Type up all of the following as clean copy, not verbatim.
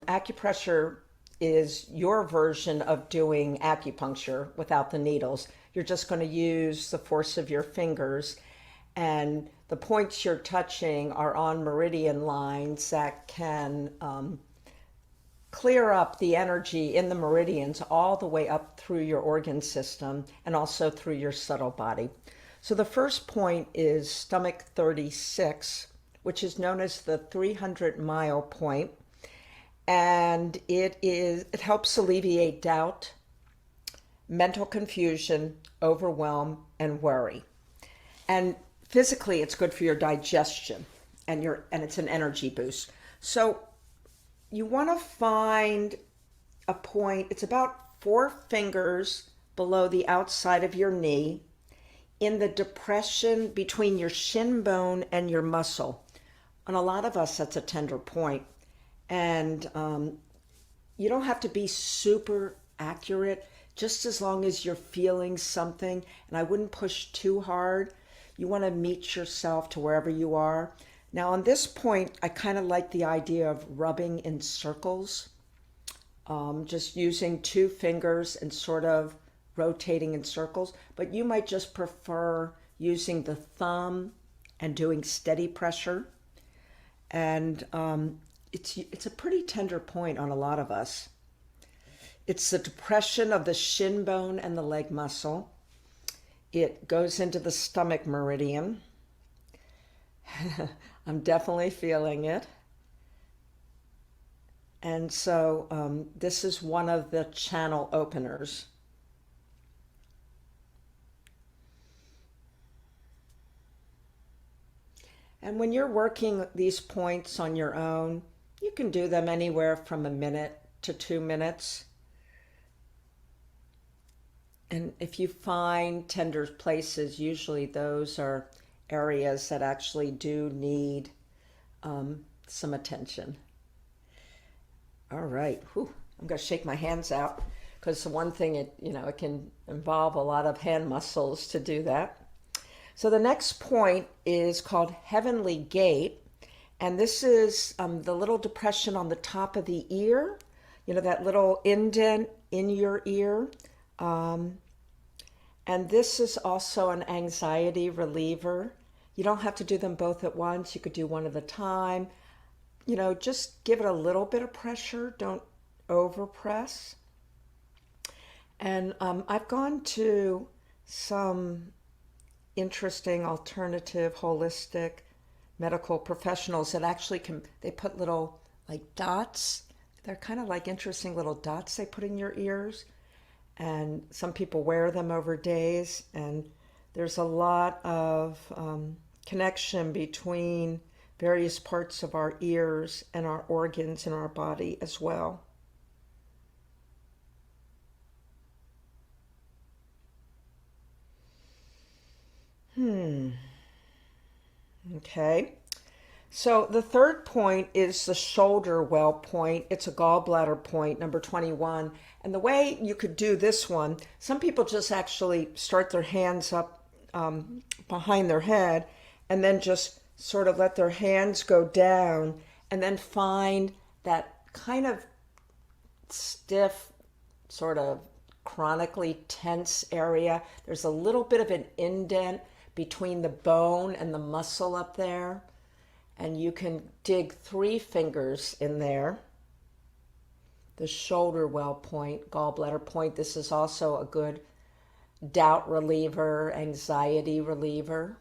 Acupressure is your version of doing acupuncture without the needles. You're just going to use the force of your fingers, and the points you're touching are on meridian lines that can clear up the energy in the meridians all the way up through your organ system and also through your subtle body. So the first point is stomach 36, which is known as the 300-mile point, and it helps alleviate doubt, mental confusion, overwhelm, and worry. And physically, it's good for your digestion, and it's an energy boost. So you want to find a point. It's about 4 fingers below the outside of your knee, in the depression between your shin bone and your muscle. On a lot of us, that's a tender point. And you don't have to be super accurate, just as long as you're feeling something. And I wouldn't push too hard. You want to meet yourself to wherever you are. Now, on this point, I kind of like the idea of rubbing in circles, just using 2 fingers and sort of rotating in circles. But you might just prefer using the thumb and doing steady pressure. And it's a pretty tender point on a lot of us. It's the depression of the shin bone and the leg muscle. It goes into the stomach meridian. I'm definitely feeling it. And so this is one of the channel openers. And when you're working these points on your own, you can do them anywhere from a minute to 2 minutes. And if you find tender places, usually those are areas that actually do need some attention. All right. Whew. I'm going to shake my hands out, because the one thing, it can involve a lot of hand muscles to do that. So the next point is called Heavenly Gate, and this is the little depression on the top of the ear, that little indent in your ear. And this is also an anxiety reliever. You don't have to do them both at once. You could do one at a time. Just give it a little bit of pressure. Don't overpress. And I've gone to some interesting alternative holistic medical professionals that actually they put little like dots. They're kind of like interesting little dots they put in your ears, and some people wear them over days, and there's a lot of connection between various parts of our ears and our organs in our body as well. Okay. So the third point is the shoulder well point. It's a gallbladder point, number 21. And the way you could do this one, some people just actually start their hands up behind their head, and then just sort of let their hands go down, and then find that kind of stiff, sort of chronically tense area. There's a little bit of an indent between the bone and the muscle up there, and you can dig 3 fingers in there. The shoulder well point, gallbladder point. This is also a good doubt reliever, anxiety reliever.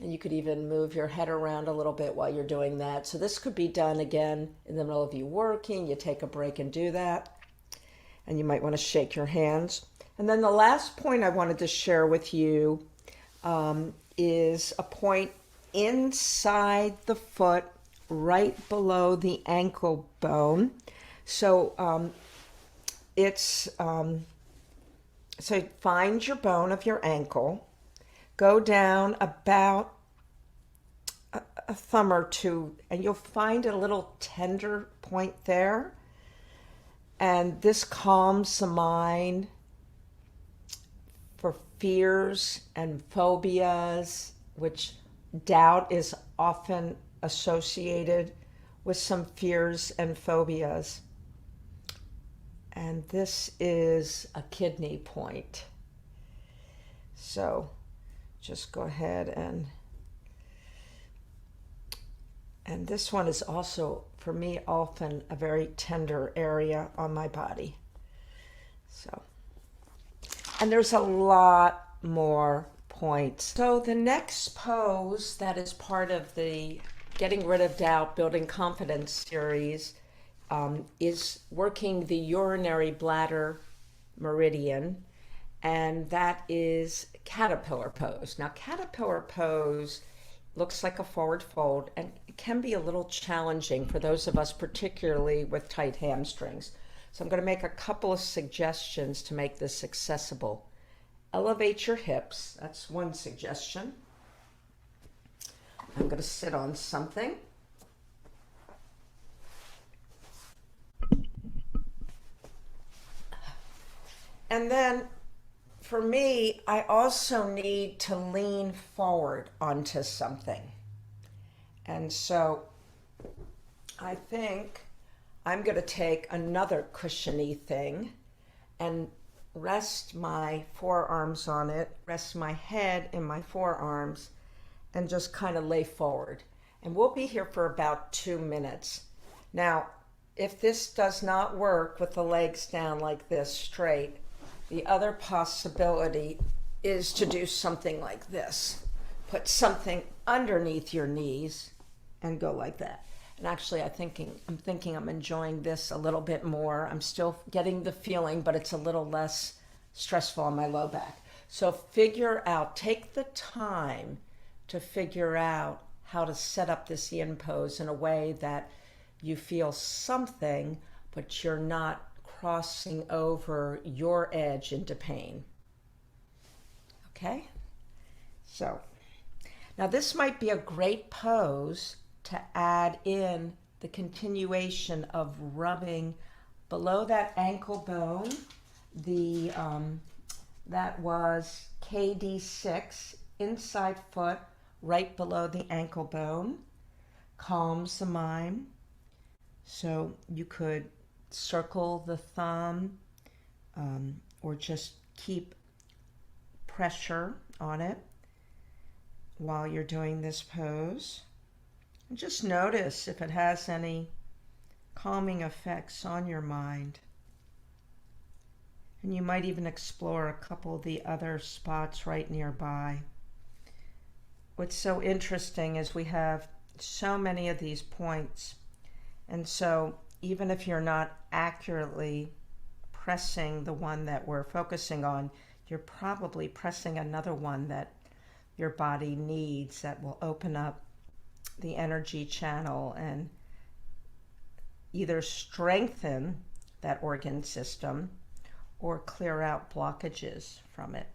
And you could even move your head around a little bit while you're doing that. So this could be done again in the middle of you working. You take a break and do that. And you might want to shake your hands. And then the last point I wanted to share with you is a point inside the foot, right below the ankle bone. So so find your bone of your ankle, go down about a thumb or 2, and you'll find a little tender point there. And this calms the mind for fears and phobias, which doubt is often associated with some fears and phobias. And this is a kidney point. So just go ahead and this one is also, for me, often a very tender area on my body. So, and there's a lot more points. So the next pose that is part of the Getting Rid of Doubt, Building Confidence series is working the urinary bladder meridian, and that is caterpillar pose. Now, caterpillar pose looks like a forward fold, and it can be a little challenging for those of us, particularly with tight hamstrings. So I'm going to make a couple of suggestions to make this accessible. Elevate your hips. That's one suggestion. I'm going to sit on something. And then for me, I also need to lean forward onto something. And so I think I'm going to take another cushiony thing and rest my forearms on it, rest my head in my forearms, and just kind of lay forward. And we'll be here for about 2 minutes. Now, if this does not work with the legs down like this straight, the other possibility is to do something like this. Put something underneath your knees and go like that. And actually, I'm thinking I'm enjoying this a little bit more. I'm still getting the feeling, but it's a little less stressful on my low back. So figure out, take the time to figure out how to set up this yin pose in a way that you feel something, but you're not crossing over your edge into pain. Okay? So, now this might be a great pose to add in the continuation of rubbing below that ankle bone. That was KD6, inside foot, right below the ankle bone. Calms the mind. So you could circle the thumb or just keep pressure on it while you're doing this pose. And just notice if it has any calming effects on your mind. And you might even explore a couple of the other spots right nearby. What's so interesting is we have so many of these points. And so even if you're not accurately pressing the one that we're focusing on, you're probably pressing another one that your body needs that will open up the energy channel and either strengthen that organ system or clear out blockages from it.